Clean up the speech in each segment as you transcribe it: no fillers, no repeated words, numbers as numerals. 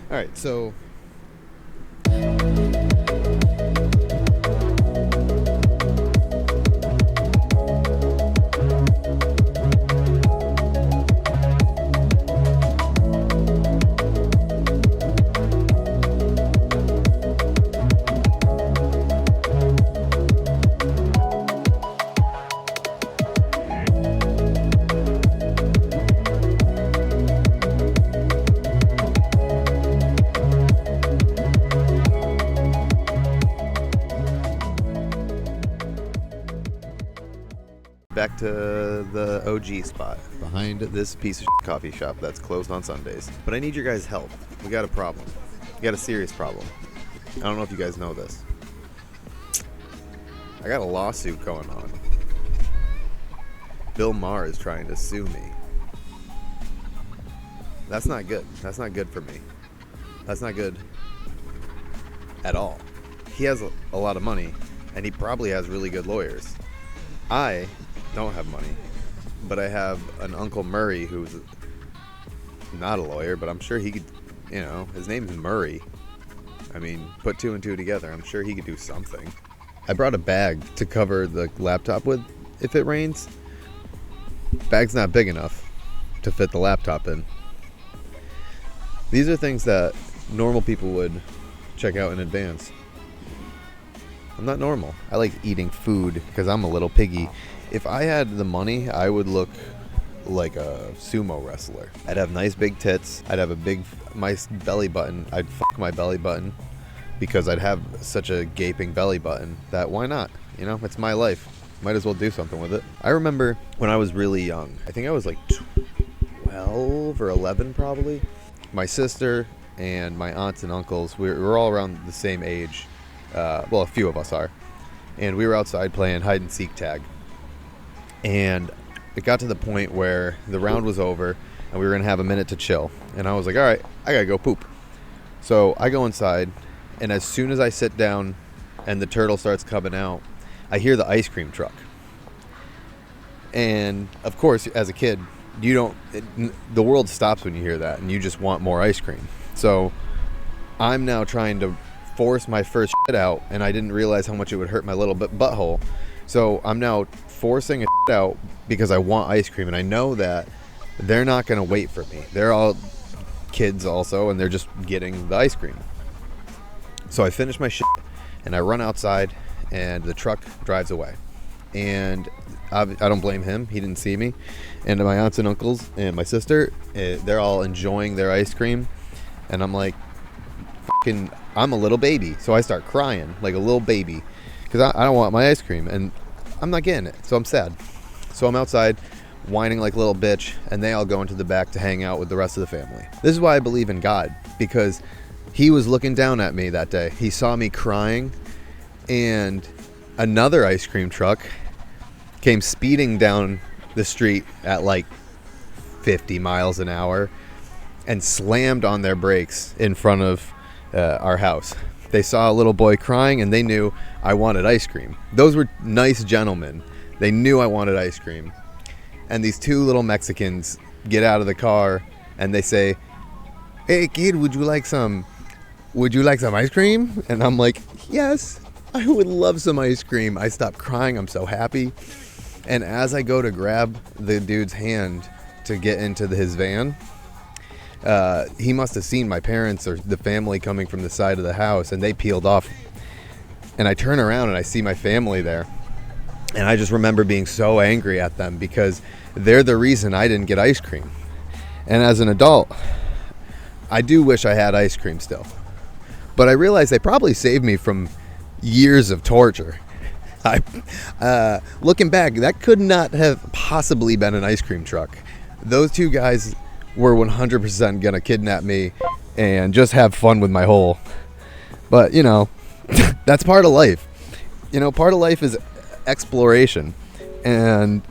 All right, so back to the OG spot behind this piece of coffee shop that's closed on Sundays. But I need your guys' help. We got a problem. We got a serious problem. I don't know if you guys know this. I got a lawsuit going on. Bill Maher is trying to sue me. That's not good. That's not good for me. That's not good at all. He has a lot of money, and he probably has really good lawyers. I don't have money, but I have an Uncle Murray who's not a lawyer, but I'm sure he could, his name's Murray. I mean, put two and two together, I'm sure he could do something. I brought a bag to cover the laptop with if it rains. Bag's not big enough to fit the laptop in. These are things that normal people would check out in advance. I'm not normal. I like eating food because I'm a little piggy. If I had the money, I would look like a sumo wrestler. I'd have nice big tits. I'd have my belly button. I'd fuck my belly button because I'd have such a gaping belly button that why not? It's my life. Might as well do something with it. I remember when I was really young. I think I was like 12 or 11 probably. My sister and my aunts and uncles, we're all around the same age. Well, a few of us are. And we were outside playing hide and seek tag. And it got to the point where the round was over and we were going to have a minute to chill. And I was like, all right, I got to go poop. So I go inside, and as soon as I sit down and the turtle starts coming out, I hear the ice cream truck. And of course, as a kid, the world stops when you hear that and you just want more ice cream. So I'm now trying to force my first shit out, and I didn't realize how much it would hurt my little butthole. So I'm now forcing it out because I want ice cream, and I know that they're not going to wait for me. They're all kids also, and they're just getting the ice cream. So I finish my shit, and I run outside, and the truck drives away. And I don't blame him. He didn't see me. And my aunts and uncles and my sister, they're all enjoying their ice cream. And I'm like, I'm a little baby. So I start crying like a little baby because I don't want my ice cream. And I'm not getting it. So I'm sad. So I'm outside whining like a little bitch. And they all go into the back to hang out with the rest of the family. This is why I believe in God. Because he was looking down at me that day. He saw me crying. And another ice cream truck came speeding down the street at like 50 miles an hour and slammed on their brakes in front of our house. They saw a little boy crying and they knew I wanted ice cream. Those were nice gentlemen. They knew I wanted ice cream. And these two little Mexicans get out of the car and they say, "Hey kid, would you like some ice cream?" And I'm like, "Yes, I would love some ice cream." I stop crying. I'm so happy. And as I go to grab the dude's hand to get into his van, he must have seen my parents or the family coming from the side of the house, and they peeled off. And I turn around and I see my family there. And I just remember being so angry at them because they're the reason I didn't get ice cream. And as an adult, I do wish I had ice cream still. But I realize they probably saved me from years of torture. Looking back, that could not have possibly been an ice cream truck. Those two guys were 100% gonna kidnap me and just have fun with my hole. But that's part of life. Part of life is exploration. And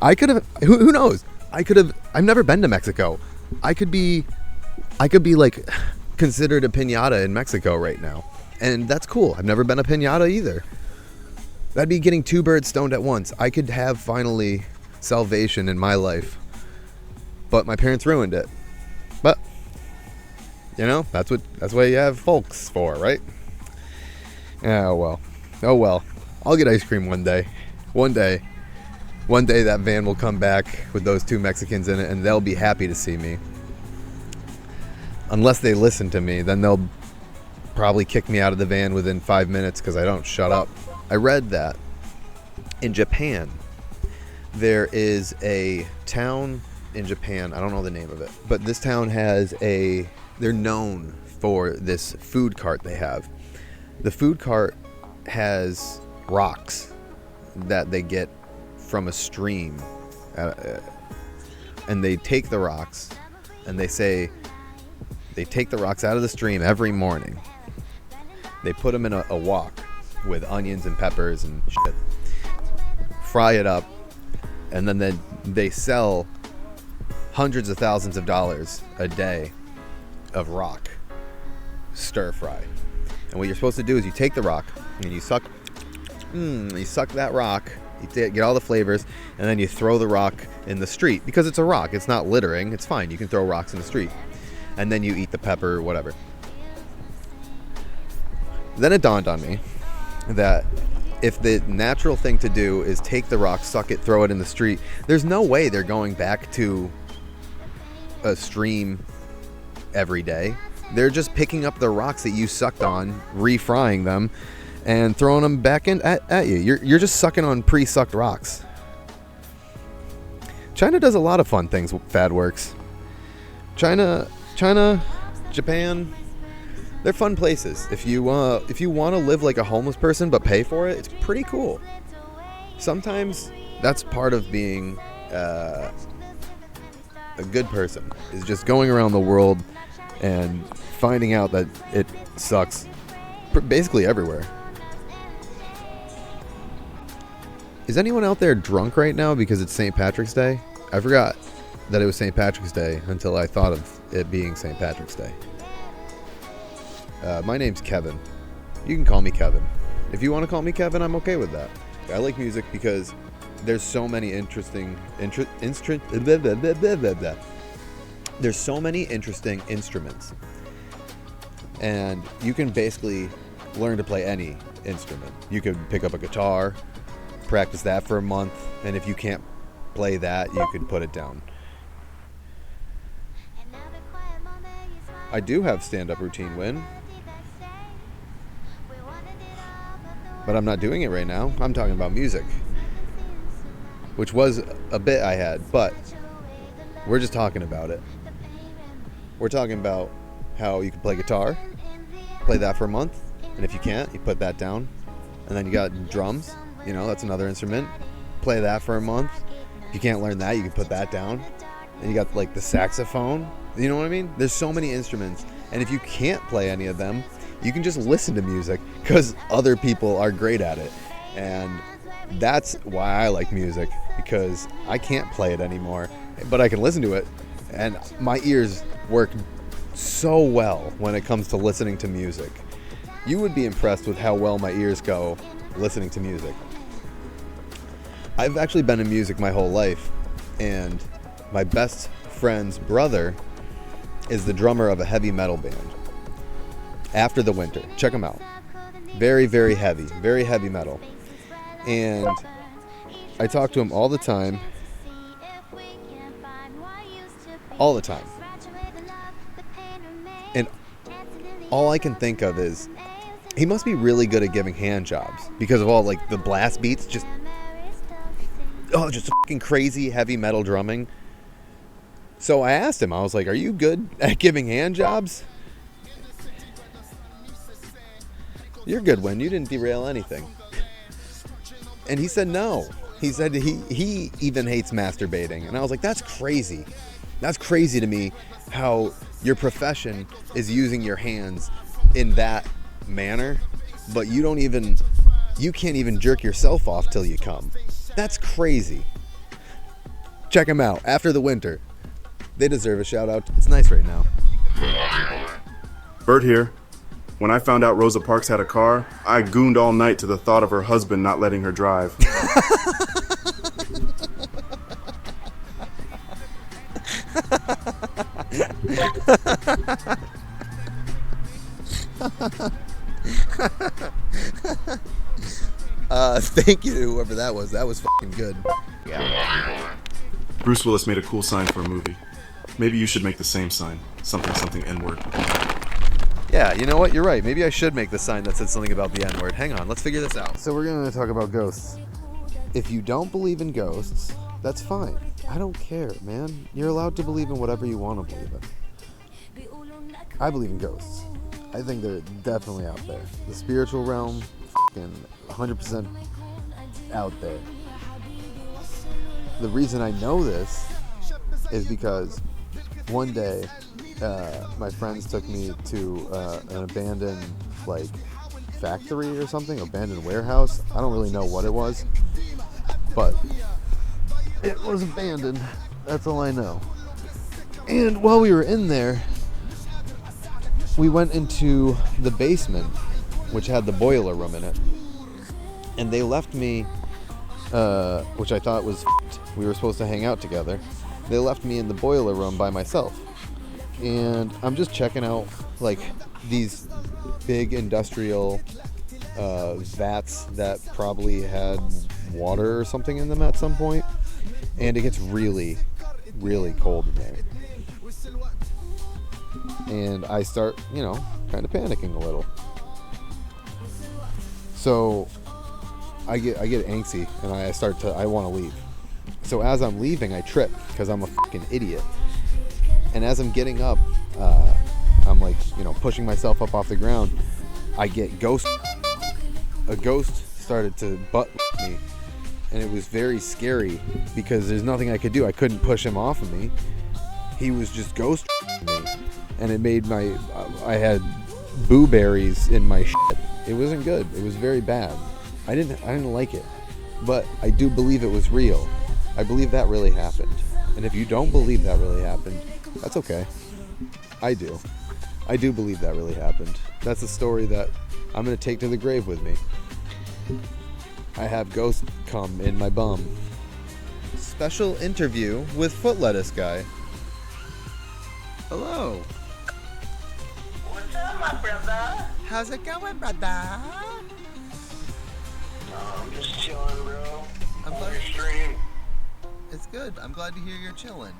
I could have, who knows, I've never been to Mexico. I could be like considered a piñata in Mexico right now, and that's cool. I've never been a piñata either. That'd be getting two birds stoned at once. I could have finally salvation in my life, but my parents ruined it. But You know, that's what you have folks for, right? Oh well. I'll get ice cream one day. One day that van will come back with those 2 Mexicans in it, and they'll be happy to see me. Unless they listen to me, then they'll probably kick me out of the van within 5 minutes because I don't shut up. I read that in Japan, there is a town in Japan, I don't know the name of it, but this town they're known for this food cart they have. The food cart has rocks that they get from a stream, and they take the rocks, and they say they take the rocks out of the stream every morning. They put them in a wok with onions and peppers and shit, fry it up, and then they sell hundreds of thousands of dollars a day of rock stir fry. And what you're supposed to do is you take the rock and you suck that rock, you get all the flavors, and then you throw the rock in the street because it's a rock. It's not littering. It's fine. You can throw rocks in the street, and then you eat the pepper or whatever. Then it dawned on me that if the natural thing to do is take the rock, suck it, throw it in the street, there's no way they're going back to a stream every day. They're just picking up the rocks that you sucked on, refrying them, and throwing them back in at you. You're just sucking on pre-sucked rocks. China does a lot of fun things with fad works. China, Japan, they're fun places. If you want to live like a homeless person but pay for it, it's pretty cool. Sometimes that's part of being a good person, is just going around the world and finding out that it sucks basically everywhere. Is anyone out there drunk right now because it's St. Patrick's Day? I forgot that it was St. Patrick's Day until I thought of it being St. Patrick's Day. My name's Kevin. You can call me Kevin. If you want to call me Kevin, I'm okay with that. I like music because there's so many interesting there's so many interesting instruments, and you can basically learn to play any instrument. You could pick up a guitar, practice that for a month, and if you can't play that, you can put it down. I do have stand-up routine, Win, but I'm not doing it right now. I'm talking about music, which was a bit I had, but we're just talking about it. We're talking about how you can play guitar, play that for a month, and if you can't, you put that down. And then you got drums, that's another instrument. Play that for a month. If you can't learn that, you can put that down. And you got like the saxophone, you know what I mean? There's so many instruments, and if you can't play any of them, you can just listen to music because other people are great at it. And that's why I like music, because I can't play it anymore, but I can listen to it, and my ears work so well when it comes to listening to music. You would be impressed with how well my ears go listening to music. I've actually been in music my whole life, and my best friend's brother is the drummer of a heavy metal band, After the Winter. Check them out. Very, very heavy metal. And I talk to him all the time. And all I can think of is he must be really good at giving hand jobs because of all like the blast beats, just fucking crazy heavy metal drumming. So I asked him, I was like, "Are you good at giving hand jobs?" "You're good, when you didn't derail anything." And he said no. He said he even hates masturbating. And I was like, that's crazy. That's crazy to me how your profession is using your hands in that manner, but you can't even jerk yourself off till you come. That's crazy. Check them out. After the Winter. They deserve a shout out. It's nice right now. Bert here. When I found out Rosa Parks had a car, I gooned all night to the thought of her husband not letting her drive. Thank you to whoever that was. That was fucking good. Bruce Willis made a cool sign for a movie. Maybe you should make the same sign. Something, something, N-word. Yeah, you know what? You're right. Maybe I should make the sign that said something about the N-word. Hang on, let's figure this out. So we're going to talk about ghosts. If you don't believe in ghosts, that's fine. I don't care, man. You're allowed to believe in whatever you want to believe in. I believe in ghosts. I think they're definitely out there. The spiritual realm, fucking 100% out there. The reason I know this is because one day my friends took me to an abandoned factory or something, abandoned warehouse. I don't really know what it was, but it was abandoned. That's all I know. And while we were in there, we went into the basement, which had the boiler room in it, and they left me, which I thought was we were supposed to hang out together. They left me in the boiler room by myself, and I'm just checking out these big industrial vats that probably had water or something in them at some point, and it gets really, really cold in there. And I start, kind of panicking a little. So I get angsty, and I want to leave. So as I'm leaving, I trip because I'm a fucking idiot. And as I'm getting up, I'm pushing myself up off the ground. I get ghost. A ghost started to butt me, and it was very scary because there's nothing I could do. I couldn't push him off of me. He was just ghost me, and it made I had boo berries in my shit. It wasn't good. It was very bad. I didn't like it, but I do believe it was real. I believe that really happened. And if you don't believe that really happened, that's okay. I do. I do believe that really happened. That's a story that I'm going to take to the grave with me. I have ghosts come in my bum. Special interview with Foot Lettuce Guy. Hello. What's up, my brother? How's it going, brother? I'm just chilling, bro. I'm On glad your stream. It's good. I'm glad to hear you're chilling.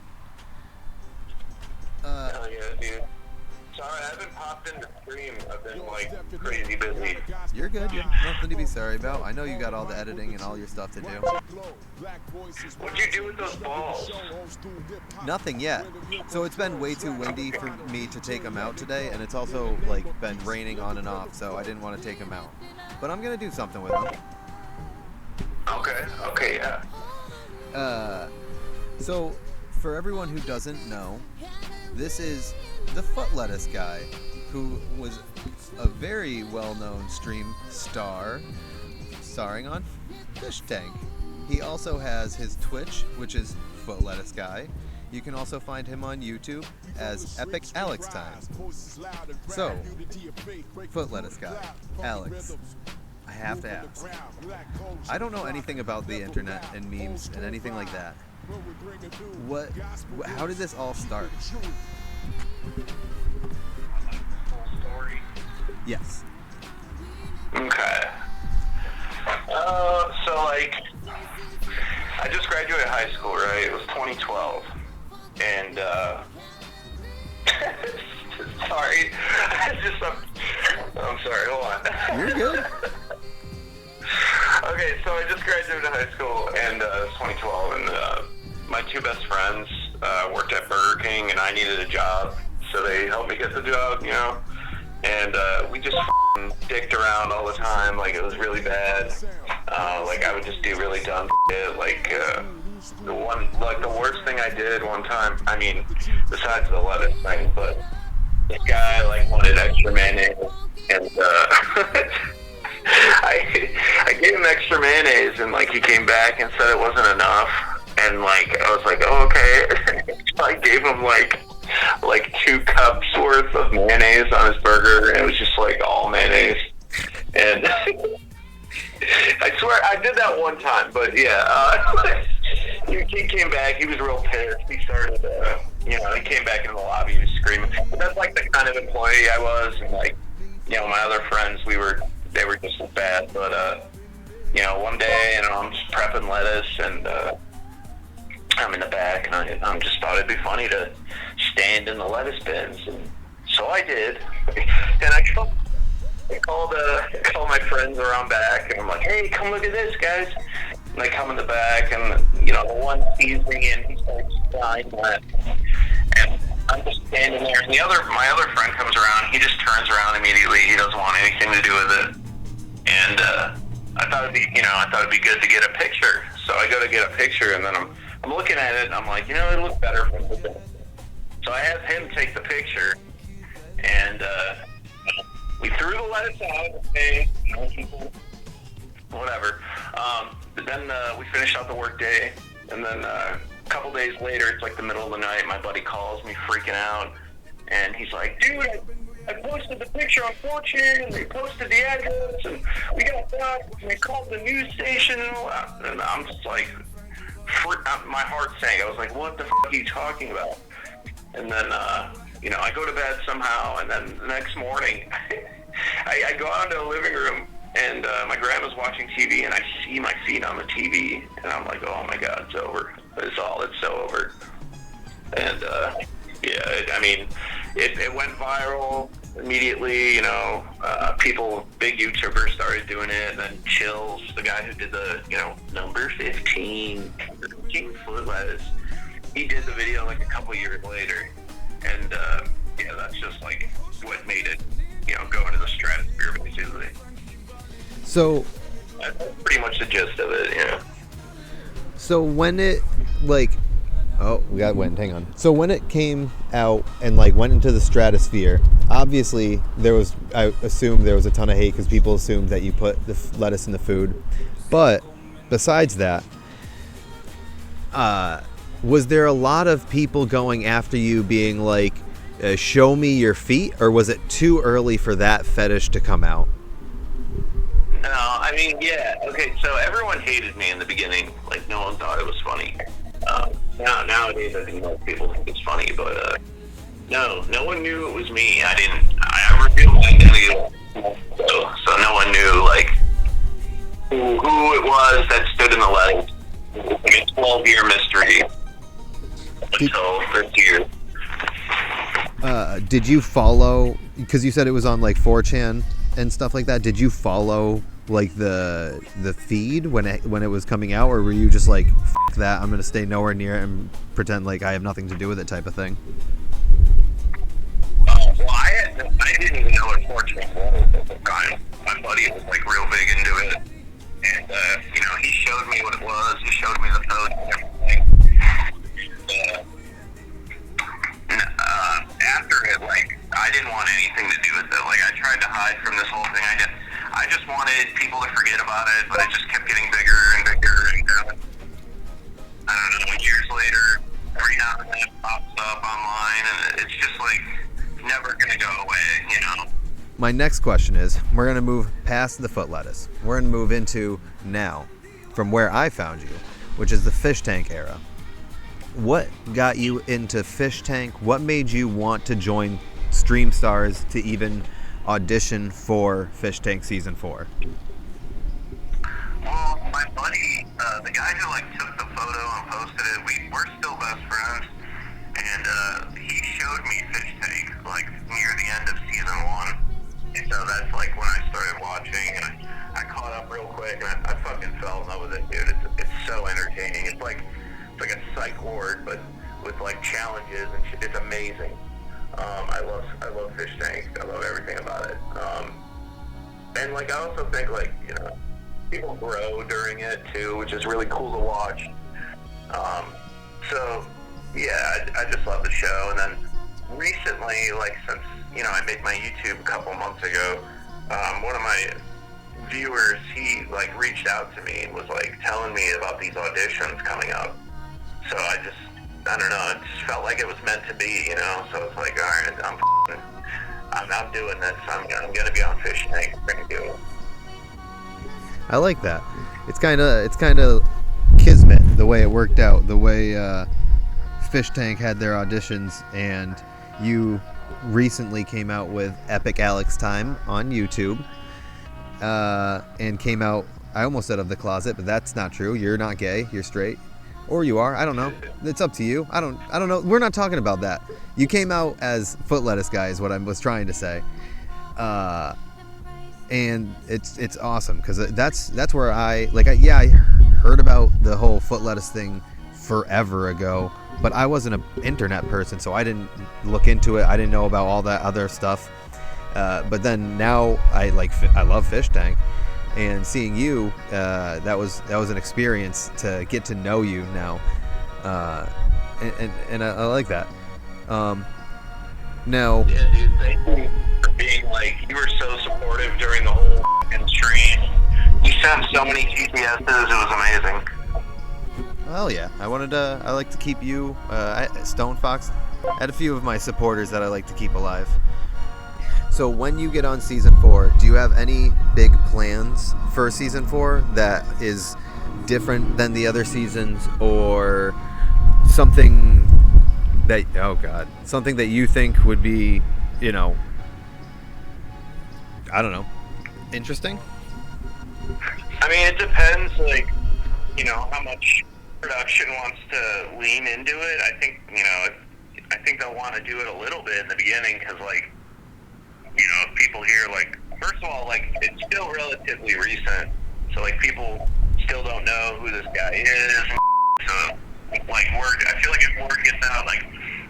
Hell yeah, dude. Sorry, I haven't popped in the stream. I've been crazy busy. You're good. You're nothing to be sorry about. I know you got all the editing and all your stuff to do. What'd you do with those balls? Nothing yet. So it's been way too windy for me to take them out today, and it's also been raining on and off, so I didn't want to take them out. But I'm gonna do something with them. Okay, yeah. So for everyone who doesn't know, this is the Foot Lettuce Guy, who was a very well-known stream star, starring on Fishtank. He also has his Twitch, which is Foot Lettuce Guy. You can also find him on YouTube as Epic Alex Time. So, Foot Lettuce Guy, Alex, I have to ask. I don't know anything about the internet and memes and anything like that. How did this all start? Story. Yes. Okay. I just graduated high school, right? It was 2012. And, sorry. I'm sorry, hold on. You're good. Okay, so I just graduated high school, and it was 2012, and my two best friends worked at Burger King, and I needed a job, so they helped me get the job, and we just dicked around all the time. It was really bad. I would just do really dumb shit. The worst thing I did one time, besides the lettuce thing, but this guy wanted extra mayonnaise, and I gave him extra mayonnaise, and he came back and said it wasn't enough, and I was like, oh, okay. So I gave him 2 cups worth of mayonnaise on his burger, and it was just all mayonnaise. And I swear I did that one time, but yeah, he came back. He was real pissed. He started, he came back in the lobby. He was screaming. But that's the kind of employee I was, and my other friends, they were just as bad. But one day, I'm just prepping lettuce, and I'm in the back, and I just thought it'd be funny to stand in the lettuce bins, and so I did. And I called my friends around back, and I'm like, hey, come look at this, guys. And they come in the back, and the one sees me, and he starts dying that. And I'm just standing there, and my other friend comes around. He just turns around immediately. He doesn't want anything to do with it. And I thought it'd be good to get a picture. So I go to get a picture, and then I'm looking at it, and I'm like, it looks better from the distance. So I have him take the picture, and we threw the lettuce out, and whatever. But then we finished out the work day, and then a couple days later, it's like the middle of the night, my buddy calls me freaking out, and he's like, dude, I posted the picture on 4chan, and they posted the address, and we got blocked, and they called the news station, and I'm just like, my heart sank. I was like, what the fuck are you talking about? And then, I go to bed somehow, and then the next morning, I go out into the living room, and my grandma's watching TV, and I see my feet on the TV, and I'm like, oh my God, it's over. It's so over. And, it went viral immediately, big YouTubers started doing it, and then Chills, the guy who did the, number 15 foot lettuce, he did the video like a couple years later, and that's just like what made it, go into the stratosphere basically. So that's pretty much the gist of it, So when it we got wind. Hang on. So when it came out and went into the stratosphere, obviously I assumed there was a ton of hate because people assumed that you put the lettuce in the food. But besides that, was there a lot of people going after you, being like, "Show me your feet," or was it too early for that fetish to come out? No, yeah. Okay, so everyone hated me in the beginning. Like, no one thought it was funny. Nowadays, I think most people think it's funny, but no one knew it was me. I revealed my identity, so no one knew, who it was that stood in the lettuce. It was like a 12-year mystery until this year. Did you follow, because you said it was on 4chan and stuff like that, did you follow the feed when it was coming out, or were you just like, F that, I'm gonna stay nowhere near it and pretend like I have nothing to do with it type of thing? Well, I didn't even know what 4chan was at the time. My buddy was real big into it, and he showed me what it was. He showed me the post and everything. After it, I didn't want anything to do with it. I tried to hide from this whole thing. I just wanted people to forget about it, but it just kept getting bigger and bigger, and I don't know, years later, every now and then it pops up online, and it's just never gonna go away, My next question is, we're gonna move past the foot lettuce. We're gonna move into now, from where I found you, which is the Fishtank era. What got you into Fishtank? What made you want to join Stream Stars to even audition for Fishtank Season 4? Well, my buddy, the guy who took the photo and posted it, we're still best friends, and he showed me Fishtank near the end of Season 1, and so that's when I started watching, and I caught up real quick, and I fucking fell in love with it, dude. It's so entertaining. It's like a psych ward, but with challenges and shit. It's amazing. I love Fishtank. I love everything about it. And I also think people grow during it too, which is really cool to watch. So yeah, I just love the show. And then recently, since I made my YouTube a couple months ago, one of my viewers, he reached out to me and was telling me about these auditions coming up. So I don't know, it just felt like it was meant to be, so it's all right, I'm doing this, I'm gonna be on Fishtank, I'm gonna do it. I like that. It's kind of kismet, the way it worked out, the way Fishtank had their auditions, and you recently came out with Epic Alex Time on YouTube, and came out. I almost said of the closet, but that's not true. You're not gay. You're straight, or you are. I don't know. It's up to you. I don't know. We're not talking about that. You came out as Foot Lettuce Guy, is what I was trying to say. And it's awesome because that's where I heard about the whole foot lettuce thing forever ago, but I wasn't an internet person, so I didn't look into it. I didn't know about all that other stuff. But then now I love Fishtank, and seeing you, that was an experience to get to know you now, and I like that. Now, yeah, dude, thank you for being you were so supportive during the whole fucking stream. You sent so many GPSs, it was amazing. Well, yeah, I like to keep you, Stone Fox. I had a few of my supporters that I like to keep alive. So when you get on season 4, do you have any big plans for season 4 that is different than the other seasons, or something that, something that you think would be, I don't know, interesting? I mean, it depends, how much production wants to lean into it. I think they'll want to do it a little bit in the beginning because, if people hear, first of all, it's still relatively recent, so, people still don't know who this guy is. So, word, I feel like if word gets out,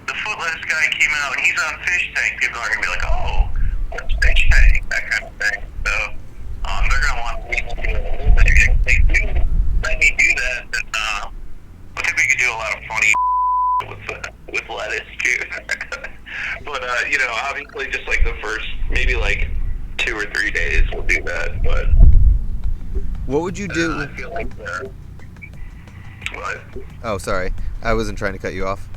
the Foot Lettuce Guy came out and he's on Fishtank, people are going to be like, oh, what's Fishtank? That kind of thing. So, they're going to want to lean into it a little bit. If they do let me do that, then, I think we could do a lot of funny with lettuce too. But obviously just the first maybe 2 or 3 days we'll do that. But what would you do? I feel like what? Oh, sorry, I wasn't trying to cut you off.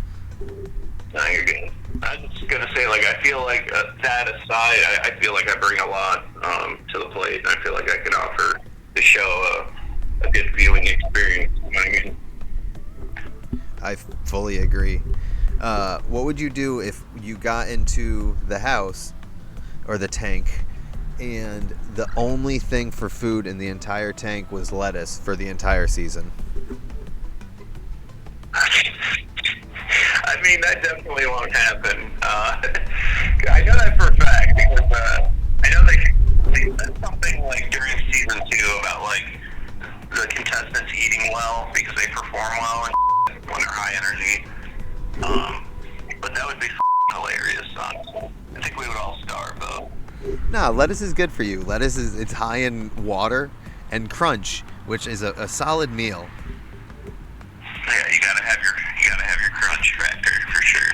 No, you're good. I was just gonna say I feel like that aside, I feel like I bring a lot to the plate. I feel like I could offer the show a good viewing experience. You know what I mean? I fully agree. What would you do if you got into the house or the tank and the only thing for food in the entire tank was lettuce for the entire season? I mean, that definitely won't happen. I know that for a fact because I know they said something during season 2 about the contestants eating well because they perform well and when they're high energy. But that would be hilarious, honestly. I think we would all starve though. Nah, lettuce is good for you. It's high in water and crunch, which is a solid meal. Yeah, you gotta have your crunch factor for sure.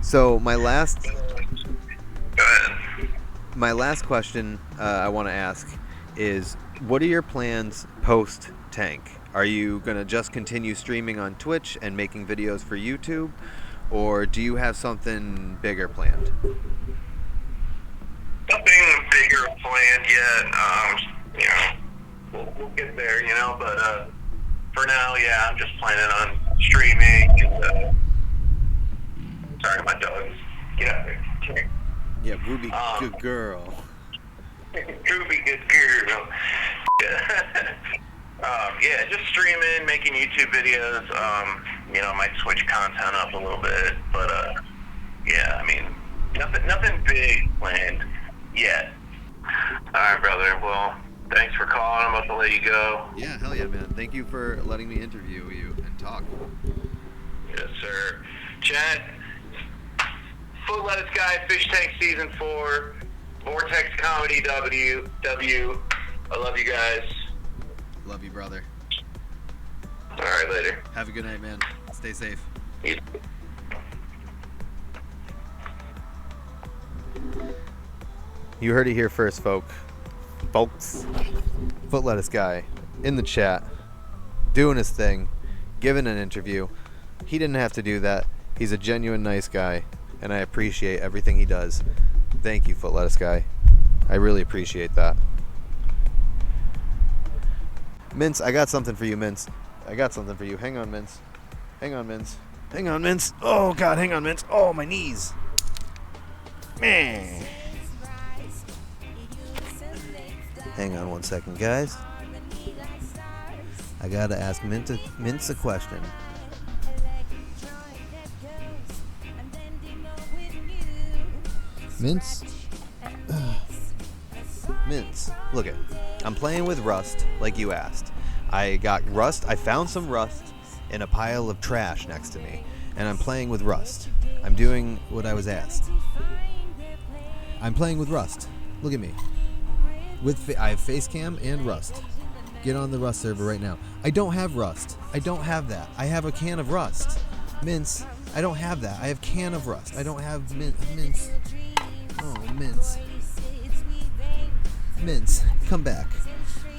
So my last Go ahead. question I want to ask is, what are your plans post tank? Are you gonna just continue streaming on Twitch and making videos for YouTube, or do you have something bigger planned? Nothing bigger planned yet. We'll get there, but for now, yeah, I'm just planning on streaming and sorry, my dog's get out there. Come here. Yeah, Ruby, good girl. Ruby, good girl. Yeah, just streaming, making YouTube videos. Might switch content up a little bit, but yeah, I mean, nothing big planned yet. All right, brother. Well, thanks for calling. I'm about to let you go. Yeah, hell yeah, man. Thank you for letting me interview you and talk. Yes, sir. Chat. Foot Lettuce Guy, Fishtank Season 4, Vortex Comedy W. I love you guys. Love you, brother. All right, later. Have a good night, man. Stay safe. You- You heard it here first, folks. Foot Lettuce Guy in the chat, doing his thing, giving an interview. He didn't have to do that. He's a genuine nice guy, and I appreciate everything he does. Thank you, Foot Lettuce Guy. I really appreciate that. Mince, I got something for you, Mince. I got something for you. Hang on, Mince. Hang on, Mince. Hang on, Mince. Oh, God, hang on, Mince. Oh, my knees. Man. Hang on 1 second, guys. I gotta ask Mince a question. Mince? Mince, look it. I'm playing with rust, like you asked. I got rust. I found some rust in a pile of trash next to me, and I'm playing with rust. I'm doing what I was asked. I'm playing with rust. Look at me. I have face cam and rust. Get on the rust server right now. I don't have rust. I don't have that. I have a can of rust. Mince, I don't have that. I have can of rust. I don't have Mince. Oh, Mince. Mince, come back.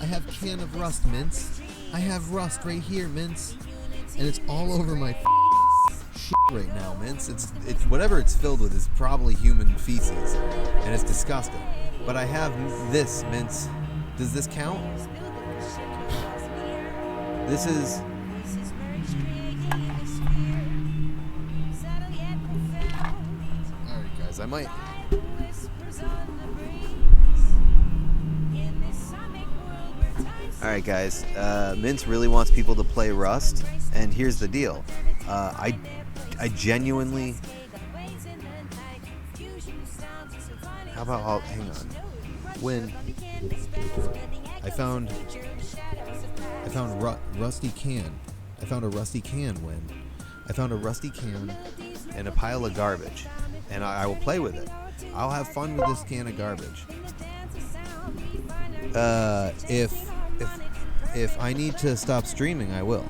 I have can of rust, Mince. I have rust right here, Mince. And it's all over my shit right now, Mince. It's whatever it's filled with is probably human feces, and it's disgusting. But I have this, Mince. Does this count? This is... Alright, guys, I might... Alright, guys, Mince really wants people to play Rust, and here's the deal. I genuinely... How about... hang on. When I found rusty can. I found a rusty can when I found a rusty can and a pile of garbage, and I will play with it. I'll have fun with this can of garbage. If I need to stop streaming, I will.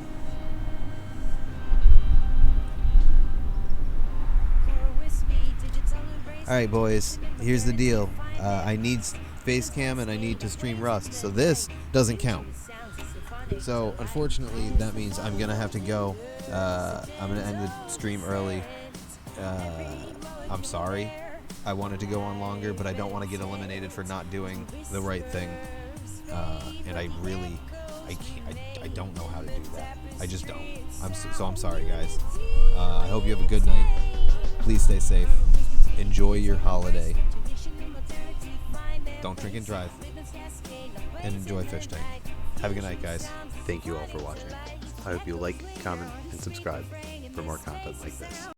Alright, boys, here's the deal. I need face cam and I need to stream Rust, so this doesn't count. So, unfortunately, that means I'm going to have to go. I'm going to end the stream early. I'm sorry. I wanted to go on longer, but I don't want to get eliminated for not doing the right thing. And I really... I don't know how to do that. I just don't. I'm sorry, guys. I hope you have a good night. Please stay safe. Enjoy your holiday. Don't drink and drive. And enjoy Fish Tank. Have a good night, guys. Thank you all for watching. I hope you like, comment, and subscribe for more content like this.